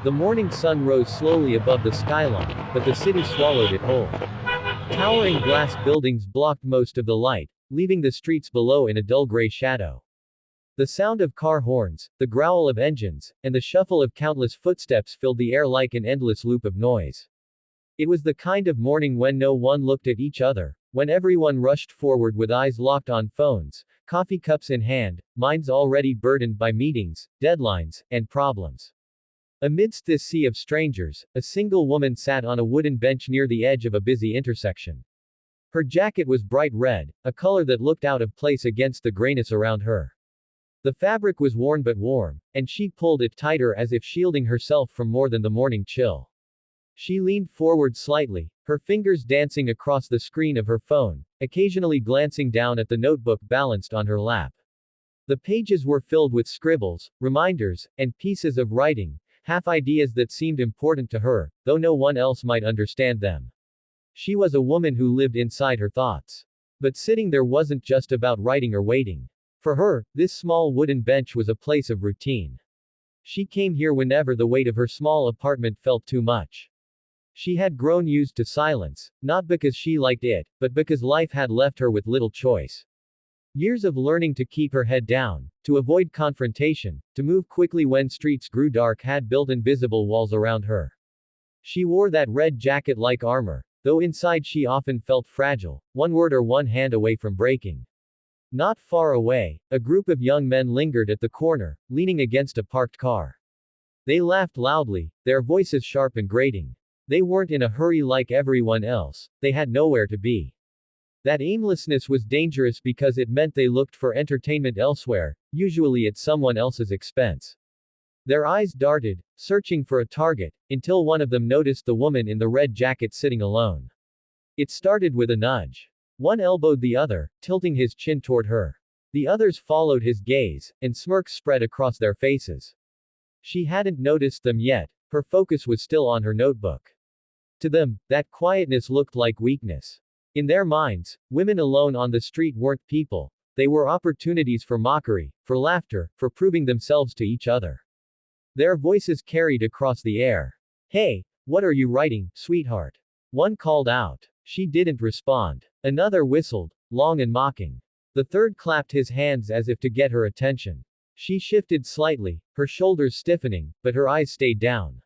The morning sun rose slowly above the skyline, but the city swallowed it whole. Towering glass buildings blocked most of the light, leaving the streets below in a dull gray shadow. The sound of car horns, the growl of engines, and the shuffle of countless footsteps filled the air like an endless loop of noise. It was the kind of morning when no one looked at each other, when everyone rushed forward with eyes locked on phones, coffee cups in hand, minds already burdened by meetings, deadlines, and problems. Amidst this sea of strangers, a single woman sat on a wooden bench near the edge of a busy intersection. Her jacket was bright red, a color that looked out of place against the grayness around her. The fabric was worn but warm, and she pulled it tighter as if shielding herself from more than the morning chill. She leaned forward slightly, her fingers dancing across the screen of her phone, occasionally glancing down at the notebook balanced on her lap. The pages were filled with scribbles, reminders, and pieces of writing, half ideas that seemed important to her, though no one else might understand them. She was a woman who lived inside her thoughts. But sitting there wasn't just about writing or waiting. For her, this small wooden bench was a place of routine. She came here whenever the weight of her small apartment felt too much. She had grown used to silence, not because she liked it, but because life had left her with little choice. Years of learning to keep her head down, to avoid confrontation, to move quickly when streets grew dark had built invisible walls around her. She wore that red jacket like armor, though inside she often felt fragile, one word or one hand away from breaking. Not far away, a group of young men lingered at the corner, leaning against a parked car. They laughed loudly, their voices sharp and grating. They weren't in a hurry like everyone else, they had nowhere to be. That aimlessness was dangerous because it meant they looked for entertainment elsewhere, usually at someone else's expense. Their eyes darted, searching for a target, until one of them noticed the woman in the red jacket sitting alone. It started with a nudge. One elbowed the other, tilting his chin toward her. The others followed his gaze, and smirks spread across their faces. She hadn't noticed them yet, her focus was still on her notebook. To them, that quietness looked like weakness. In their minds, women alone on the street weren't people, they were opportunities for mockery, for laughter, for proving themselves to each other. Their voices carried across the air. "Hey, what are you writing, sweetheart?" One called out. She didn't respond. Another whistled, long and mocking. The third clapped his hands as if to get her attention. She shifted slightly, her shoulders stiffening, but her eyes stayed down.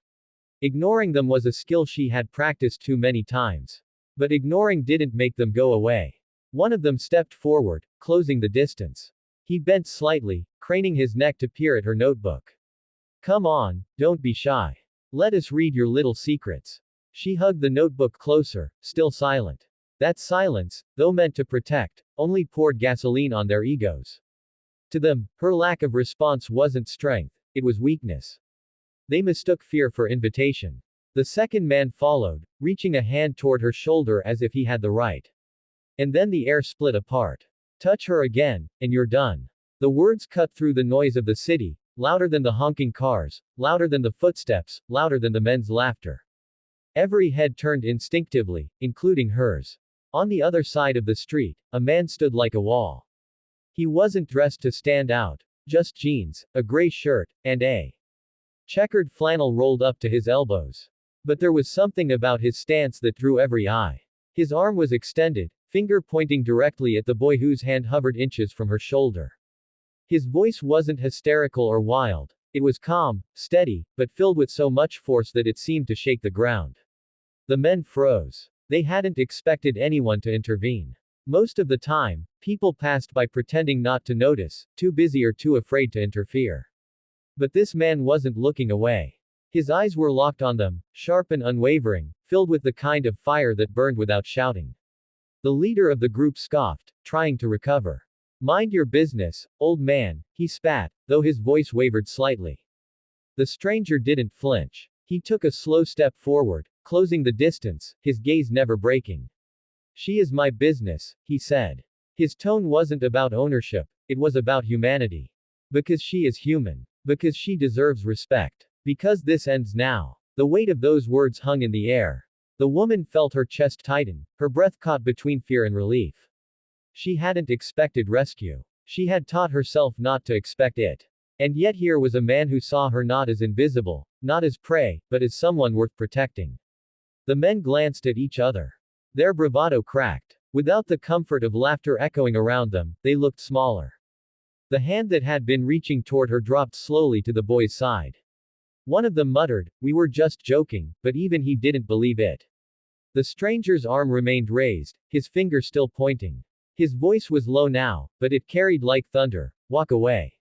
Ignoring them was a skill she had practiced too many times. But ignoring didn't make them go away. One of them stepped forward, closing the distance. He bent slightly, craning his neck to peer at her notebook. "Come on, don't be shy. Let us read your little secrets." She hugged the notebook closer, still silent. That silence, though meant to protect, only poured gasoline on their egos. To them, her lack of response wasn't strength, it was weakness. They mistook fear for invitation. The second man followed, reaching a hand toward her shoulder as if he had the right. And then the air split apart. "Touch her again, and you're done." The words cut through the noise of the city, louder than the honking cars, louder than the footsteps, louder than the men's laughter. Every head turned instinctively, including hers. On the other side of the street, a man stood like a wall. He wasn't dressed to stand out, just jeans, a gray shirt, and a checkered flannel rolled up to his elbows. But there was something about his stance that drew every eye. His arm was extended, finger pointing directly at the boy whose hand hovered inches from her shoulder. His voice wasn't hysterical or wild. It was calm, steady, but filled with so much force that it seemed to shake the ground. The men froze. They hadn't expected anyone to intervene. Most of the time, people passed by pretending not to notice, too busy or too afraid to interfere. But this man wasn't looking away. His eyes were locked on them, sharp and unwavering, filled with the kind of fire that burned without shouting. The leader of the group scoffed, trying to recover. "Mind your business, old man," he spat, though his voice wavered slightly. The stranger didn't flinch. He took a slow step forward, closing the distance, his gaze never breaking. "She is my business," he said. His tone wasn't about ownership, it was about humanity. Because she is human. Because she deserves respect. Because this ends now. The weight of those words hung in the air. The woman felt her chest tighten, her breath caught between fear and relief. She hadn't expected rescue. She had taught herself not to expect it. And yet here was a man who saw her not as invisible, not as prey, but as someone worth protecting. The men glanced at each other. Their bravado cracked. Without the comfort of laughter echoing around them, they looked smaller. The hand that had been reaching toward her dropped slowly to the boy's side. One of them muttered, "We were just joking," but even he didn't believe it. The stranger's arm remained raised, his finger still pointing. His voice was low now, but it carried like thunder. "Walk away."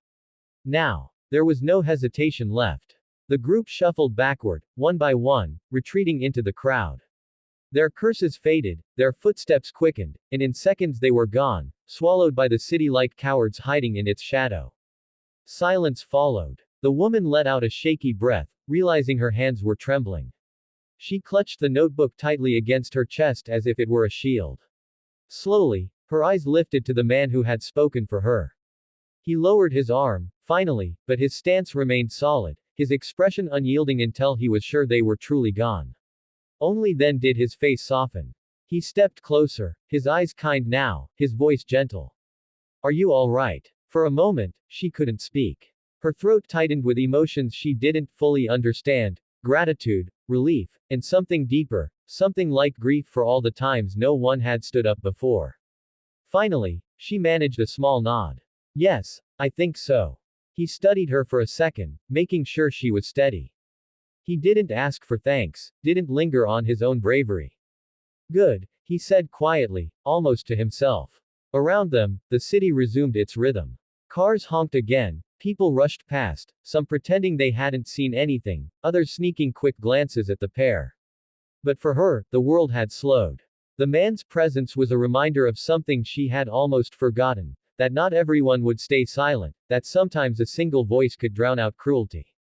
Now. There was no hesitation left. The group shuffled backward, one by one, retreating into the crowd. Their curses faded, their footsteps quickened, and in seconds they were gone, swallowed by the city like cowards hiding in its shadow. Silence followed. The woman let out a shaky breath, realizing her hands were trembling. She clutched the notebook tightly against her chest as if it were a shield. Slowly, her eyes lifted to the man who had spoken for her. He lowered his arm, finally, but his stance remained solid, his expression unyielding until he was sure they were truly gone. Only then did his face soften. He stepped closer, his eyes kind now, his voice gentle. "Are you all right?" For a moment, she couldn't speak. Her throat tightened with emotions she didn't fully understand, gratitude, relief, and something deeper, something like grief for all the times no one had stood up before. Finally, she managed a small nod. "Yes, I think so." He studied her for a second, making sure she was steady. He didn't ask for thanks, didn't linger on his own bravery. "Good," he said quietly, almost to himself. Around them, the city resumed its rhythm. Cars honked again, people rushed past, some pretending they hadn't seen anything, others sneaking quick glances at the pair. But for her, the world had slowed. The man's presence was a reminder of something she had almost forgotten. That not everyone would stay silent, that sometimes a single voice could drown out cruelty.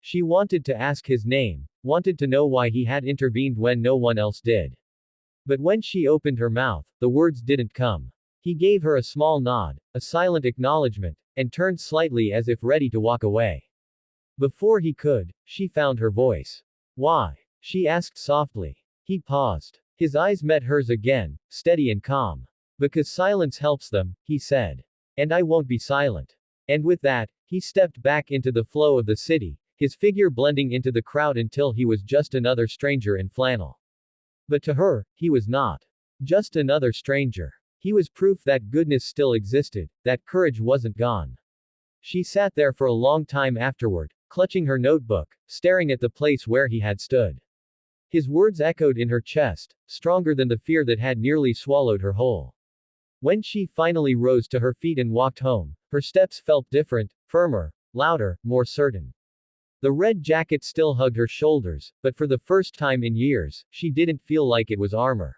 She wanted to ask his name, wanted to know why he had intervened when no one else did. But when she opened her mouth, the words didn't come. He gave her a small nod, a silent acknowledgement, and turned slightly as if ready to walk away. Before he could, she found her voice. "Why?" she asked softly. He paused. His eyes met hers again, steady and calm. "Because silence helps them," he said. "And I won't be silent." And with that, he stepped back into the flow of the city, his figure blending into the crowd until he was just another stranger in flannel. But to her, he was not just another stranger. He was proof that goodness still existed, that courage wasn't gone. She sat there for a long time afterward, clutching her notebook, staring at the place where he had stood. His words echoed in her chest, stronger than the fear that had nearly swallowed her whole. When she finally rose to her feet and walked home, her steps felt different, firmer, louder, more certain. The red jacket still hugged her shoulders, but for the first time in years, she didn't feel like it was armor.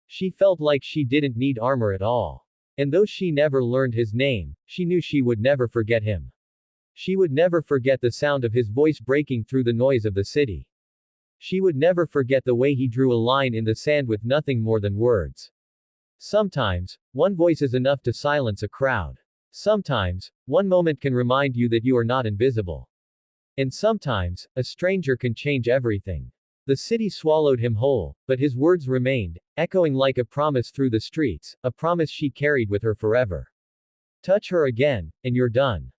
She felt like she didn't need armor at all. And though she never learned his name, she knew she would never forget him. She would never forget the sound of his voice breaking through the noise of the city. She would never forget the way he drew a line in the sand with nothing more than words. Sometimes, one voice is enough to silence a crowd. Sometimes, one moment can remind you that you are not invisible. And sometimes, a stranger can change everything. The city swallowed him whole, but his words remained, echoing like a promise through the streets, a promise she carried with her forever. Touch her again, and you're done.